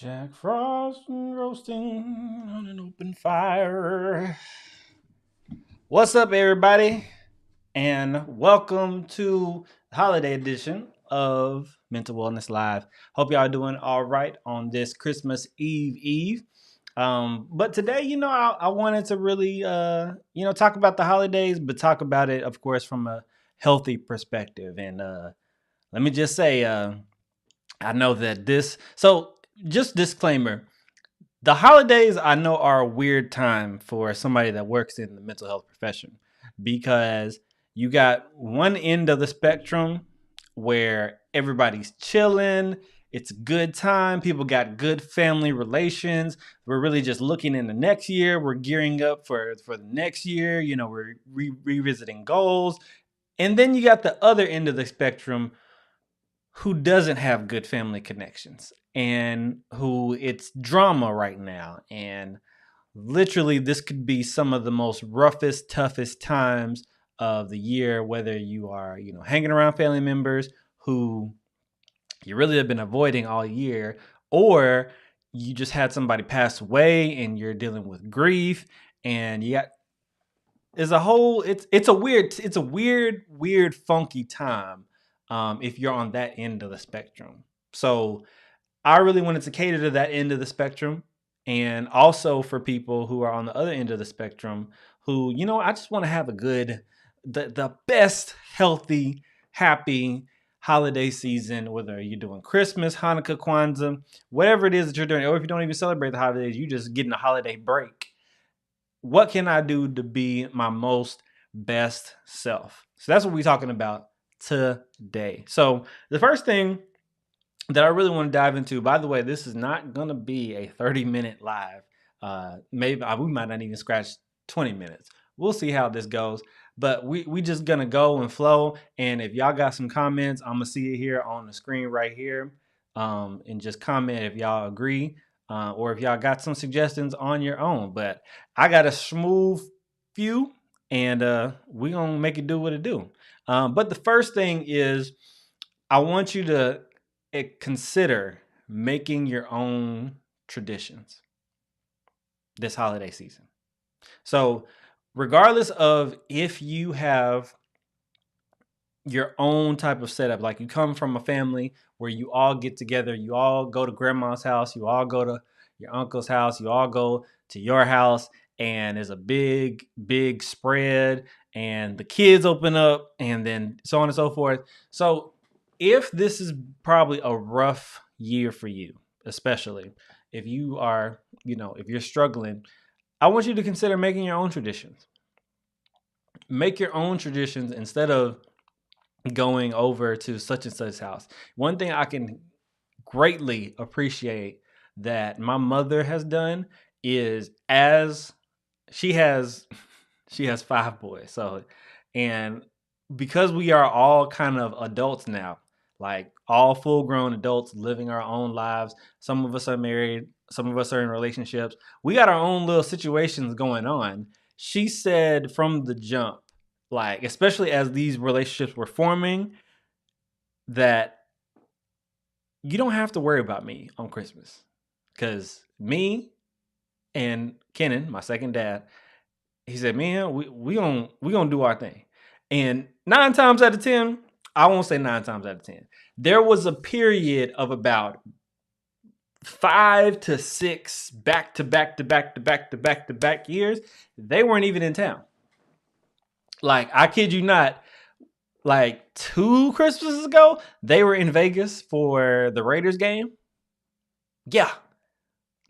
Jack Frost roasting on an open fire. What's up, everybody? And welcome to the holiday edition of Mental Wellness Live. Hope y'all doing all right on this Christmas Eve. But today, I wanted to really, talk about the holidays, but talk about it, of course, from a healthy perspective. And let me just say, I know that just disclaimer, the holidays I know are a weird time for somebody that works in the mental health profession because you got one end of the spectrum where everybody's chilling, it's a good time, people got good family relations. We're really just looking in the next year, we're gearing up for the next year, we're revisiting goals. And then you got the other end of the spectrum who doesn't have good family connections and who it's drama right now. And literally, this could be some of the most roughest, toughest times of the year, whether you are, hanging around family members who you really have been avoiding all year, or you just had somebody pass away and you're dealing with grief and you got as a whole, it's a weird, funky time if you're on that end of the spectrum. So I really wanted to cater to that end of the spectrum, and also for people who are on the other end of the spectrum, who I just want to have the best, healthy, happy holiday season. Whether you're doing Christmas, Hanukkah, Kwanzaa, whatever it is that you're doing, or if you don't even celebrate the holidays, you just getting a holiday break. What can I do to be my most best self? So that's what we're talking about today. So the first thing that I really want to dive into, by the way, this is not going to be a 30-minute live. Maybe we might not even scratch 20 minutes. We'll see how this goes. But we just going to go and flow. And if y'all got some comments, I'm going to see it here on the screen right here. And just comment if y'all agree or if y'all got some suggestions on your own. But I got a smooth few, and we're going to make it do what it do. But the first thing is I want you to consider making your own traditions this holiday season. So, regardless of if you have your own type of setup, like you come from a family where you all get together, you all go to grandma's house, you all go to your uncle's house, you all go to your house, and there's a big spread, and the kids open up, and then so on and so forth. So, if this is probably a rough year for you, especially if you are, if you're struggling, I want you to consider making your own traditions. Make your own traditions instead of going over to such and such house. One thing I can greatly appreciate that my mother has done is as she has she has five boys. So, and because we are all kind of adults now, like all full grown adults living our own lives, some of us are married, some of us are in relationships, we got our own little situations going on. She said from the jump, like, especially as these relationships were forming, that you don't have to worry about me on Christmas because me and Kenan, my second dad, he said, "Man, we gonna do our thing." And 9 times out of 10, I won't say 9 times out of 10. There was a period of about 5 to 6 back to back to back to back to back to back years. They weren't even in town. Like, I kid you not, like 2 Christmases ago, they were in Vegas for the Raiders game. Yeah,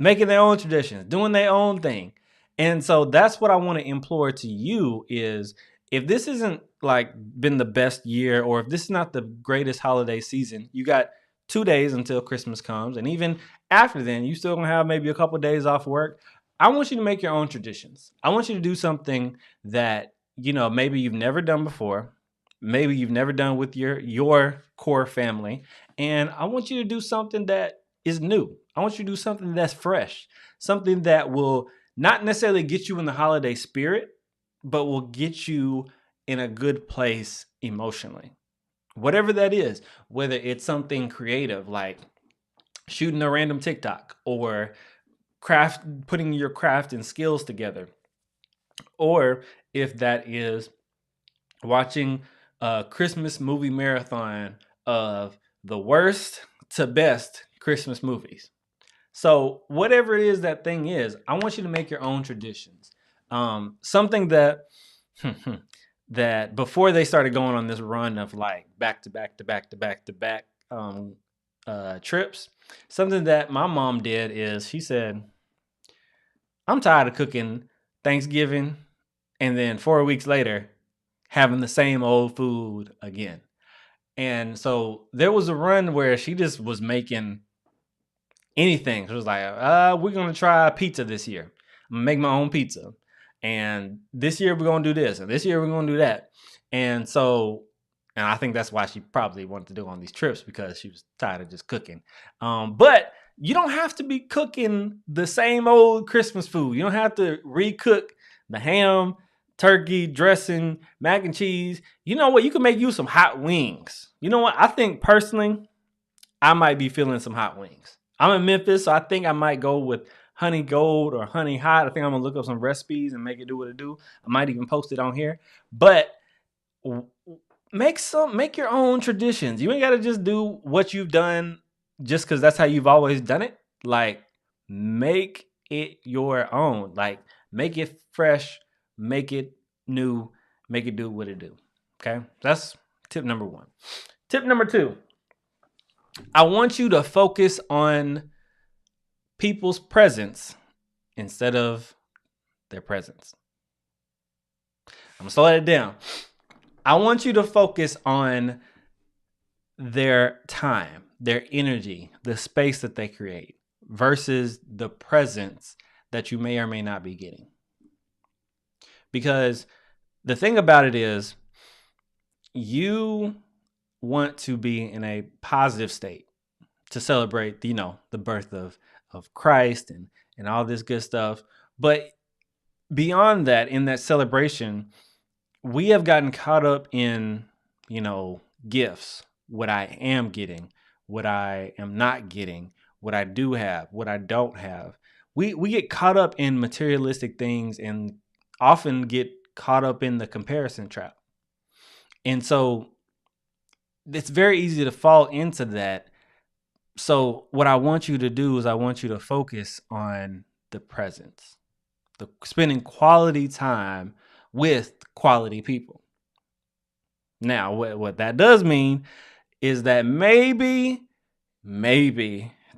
making their own traditions, doing their own thing. And so that's what I want to implore to you is if this isn't like been the best year or if this is not the greatest holiday season, you got 2 days until Christmas comes. And even after then, you still gonna have maybe a couple of days off work. I want you to make your own traditions. I want you to do something that, maybe you've never done before. Maybe you've never done with your core family. And I want you to do something that is new. I want you to do something that's fresh, something that will not necessarily get you in the holiday spirit, but will get you in a good place emotionally. Whatever that is, whether it's something creative like shooting a random TikTok, or putting your craft and skills together, or if that is watching a Christmas movie marathon of the worst to best Christmas movies. So whatever it is that thing is, I want you to make your own traditions. Something that that before they started going on this run of like back to back to back to back to back trips, something that my mom did is she said, "I'm tired of cooking Thanksgiving and then 4 weeks later having the same old food again." And so there was a run where she just was making anything. She was like, we're going to try pizza this year. I'm going to make my own pizza. And this year we're going to do this. And this year we're going to do that. And so, and I think that's why she probably wanted to do on these trips, because she was tired of just cooking. But you don't have to be cooking the same old Christmas food. You don't have to recook the ham, turkey, dressing, mac and cheese. You know what? You can make you some hot wings. You know what? I think personally, I might be feeling some hot wings. I'm in Memphis, so I think I might go with honey gold or honey hot. I think I'm gonna look up some recipes and make it do what it do. I might even post it on here. But make your own traditions. You ain't gotta just do what you've done just because that's how you've always done it. Like, make it your own. Like, make it fresh, make it new, make it do what it do. Okay, that's tip number one. Tip number two, I want you to focus on people's presence instead of their presence. I'm gonna slow it down. I want you to focus on their time, their energy, the space that they create versus the presence that you may or may not be getting. Because the thing about it is, you want to be in a positive state to celebrate, the birth of Christ and all this good stuff. But beyond that, in that celebration, we have gotten caught up in, gifts, what I am getting, what I am not getting, what I do have, what I don't have. We get caught up in materialistic things and often get caught up in the comparison trap. And so it's very easy to fall into that. So what I want you to do is I want you to focus on the presence, the spending quality time with quality people. Now, what that does mean is that maybe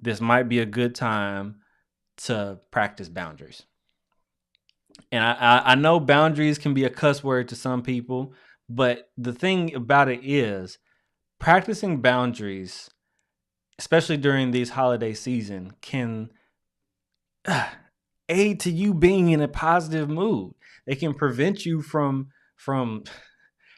this might be a good time to practice boundaries. And I know boundaries can be a cuss word to some people, but the thing about it is, practicing boundaries, especially during these holiday season, can aid to you being in a positive mood. They can prevent you from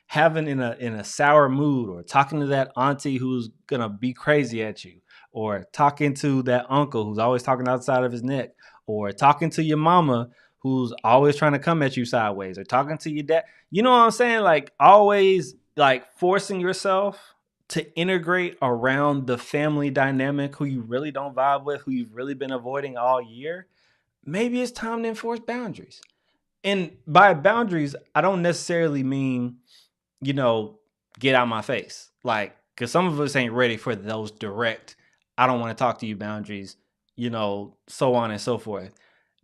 having in a sour mood, or talking to that auntie who's gonna be crazy at you, or talking to that uncle who's always talking outside of his neck, or talking to your mama who's always trying to come at you sideways, or talking to your dad. You know what I'm saying? Like, always like forcing yourself to integrate around the family dynamic who you really don't vibe with, who you've really been avoiding all year. Maybe it's time to enforce boundaries. And by boundaries, I don't necessarily mean, get out my face. Like, because some of us ain't ready for those direct, I don't want to talk to you boundaries, so on and so forth.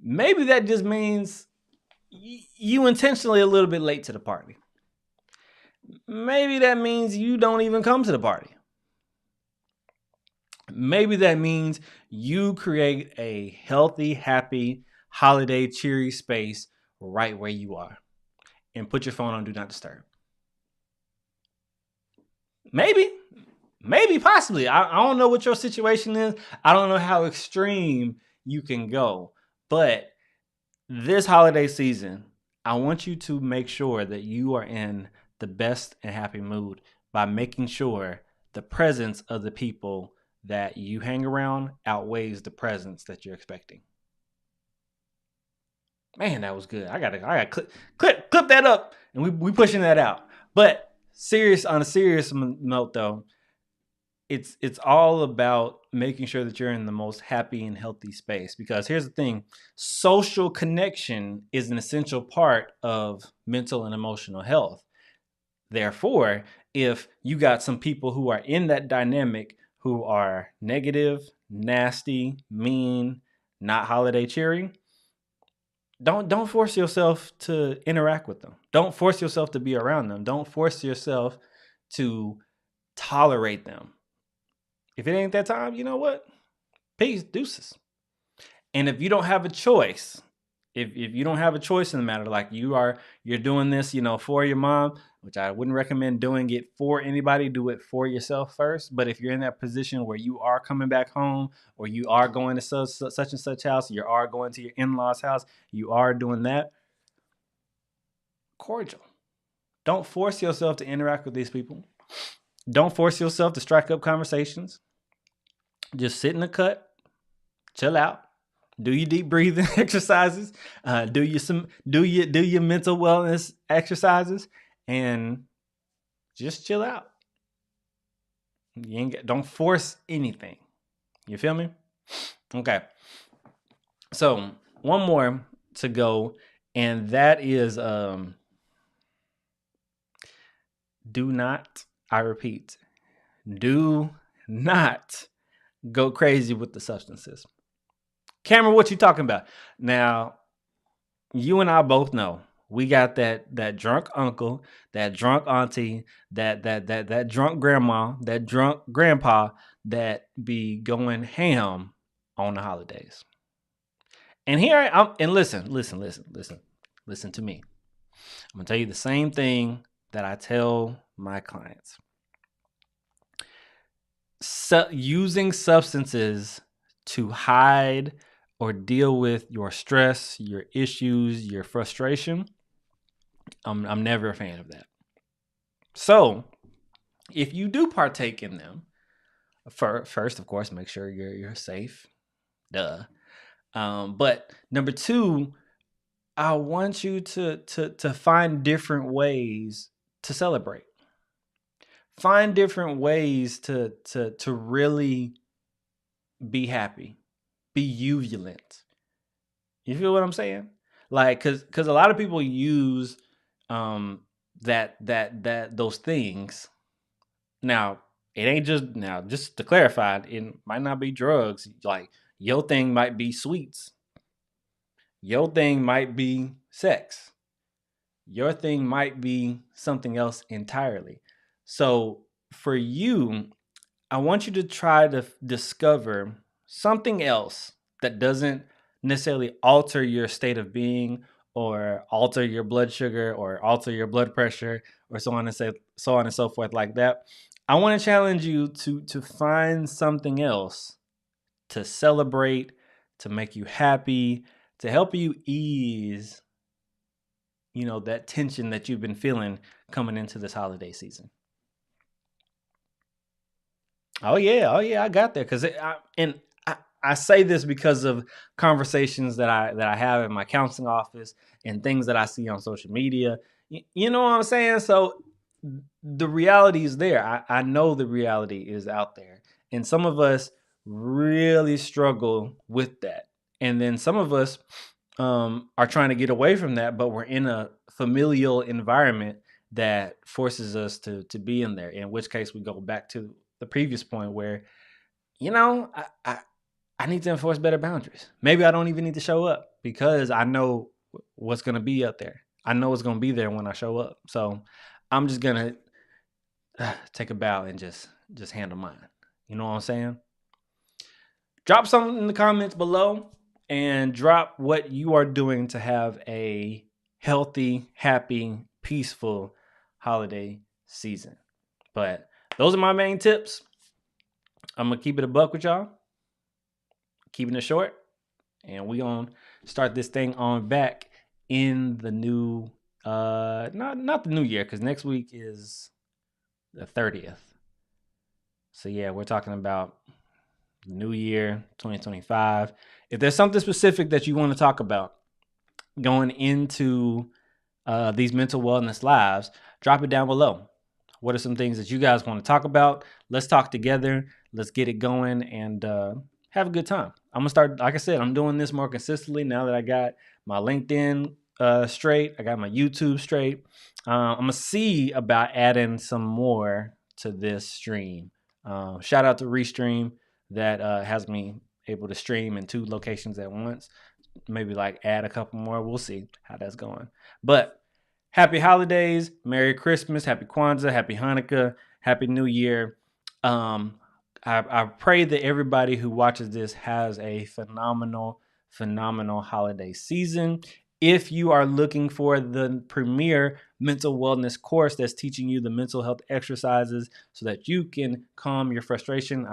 Maybe that just means you intentionally a little bit late to the party. Maybe that means you don't even come to the party. Maybe that means you create a healthy, happy, holiday, cheery space right where you are, and put your phone on Do Not Disturb. Maybe, possibly. I don't know what your situation is. I don't know how extreme you can go. But this holiday season, I want you to make sure that you are in the best and happy mood by making sure the presence of the people that you hang around outweighs the presence that you're expecting. Man, that was good. I gotta clip that up, and we pushing that out. But on a serious note though, it's all about making sure that you're in the most happy and healthy space, because here's the thing: social connection is an essential part of mental and emotional health. Therefore, if you got some people who are in that dynamic who are negative, nasty, mean, not holiday cheering, don't force yourself to interact with them. Don't force yourself to be around them. Don't force yourself to tolerate them. If it ain't that time, you know what? Peace, deuces. And if you don't have a choice, if you don't have a choice in the matter, like you're doing this, for your mom, which I wouldn't recommend doing it for anybody. Do it for yourself first. But if you're in that position where you are coming back home, or you are going to such and such house, you are going to your in-laws' house, you are doing that, cordial. Don't force yourself to interact with these people. Don't force yourself to strike up conversations. Just sit in the cut, chill out, do your deep breathing exercises, do your mental wellness exercises, and just chill out. Don't force anything. You feel me? Okay. So one more to go, and that is do not, I repeat, do not go crazy with the substances. Cameron, what you talking about? Now, you and I both know we got that drunk uncle, that drunk auntie, that drunk grandma, that drunk grandpa that be going ham on the holidays. And listen to me. I'm gonna tell you the same thing that I tell my clients. Using substances to hide or deal with your stress, your issues, your frustration, I'm never a fan of that. So if you do partake in them, first, of course, make sure you're safe. Duh. But number two, I want you to find different ways to celebrate. Find different ways to really be happy, be jubilant. You feel what I'm saying? Like, cause a lot of people use those things. Now, it ain't just to clarify, it might not be drugs. Like, your thing might be sweets. Your thing might be sex. Your thing might be something else entirely. So for you, I want you to try to discover something else that doesn't necessarily alter your state of being, or alter your blood sugar, or alter your blood pressure, or so on and so forth like that. I want to challenge you to find something else to celebrate, to make you happy, to help you ease, that tension that you've been feeling coming into this holiday season. Oh yeah, I got there, because I say this because of conversations that I have in my counseling office and things that I see on social media. You know what I'm saying? So the reality is there. I know the reality is out there, and some of us really struggle with that, and then some of us are trying to get away from that, but we're in a familial environment that forces us to be in there. In which case, we go back to the previous point where, I need to enforce better boundaries. Maybe I don't even need to show up, because I know what's going to be up there. I know it's going to be there when I show up. So I'm just going to take a bow and just handle mine. You know what I'm saying? Drop something in the comments below, and drop what you are doing to have a healthy, happy, peaceful holiday season. But those are my main tips. I'm going to keep it a buck with y'all. Keeping it short. And we gonna start this thing on back in the new, not the new year, because next week is the 30th. So yeah, we're talking about new year, 2025. If there's something specific that you want to talk about going into these mental wellness lives, drop it down below. What are some things that you guys want to talk about? Let's talk together. Let's get it going and have a good time. I'm gonna start, like I said, I'm doing this more consistently now that I got my LinkedIn straight. I got my YouTube straight. I'm gonna see about adding some more to this stream. Shout out to Restream that has me able to stream in 2 locations at once. Maybe like add a couple more. We'll see how that's going. But happy holidays, Merry Christmas, Happy Kwanzaa, Happy Hanukkah, Happy New Year. I pray that everybody who watches this has a phenomenal, phenomenal holiday season. If you are looking for the premier mental wellness course that's teaching you the mental health exercises so that you can calm your frustration,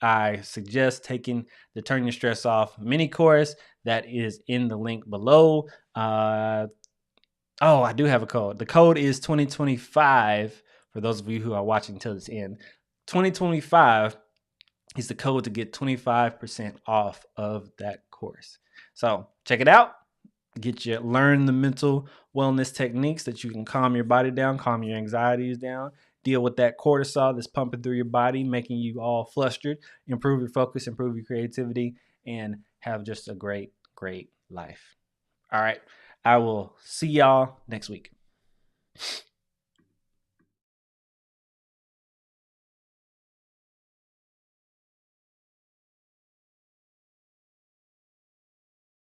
I suggest taking the Turn Your Stress Off mini course that is in the link below. I do have a code. The code is 2025 for those of you who are watching till this end. 2025 is the code to get 25% off of that course. So check it out. Learn the mental wellness techniques that you can calm your body down, calm your anxieties down, deal with that cortisol that's pumping through your body, making you all flustered, improve your focus, improve your creativity, and have just a great, great life. All right. I will see y'all next week.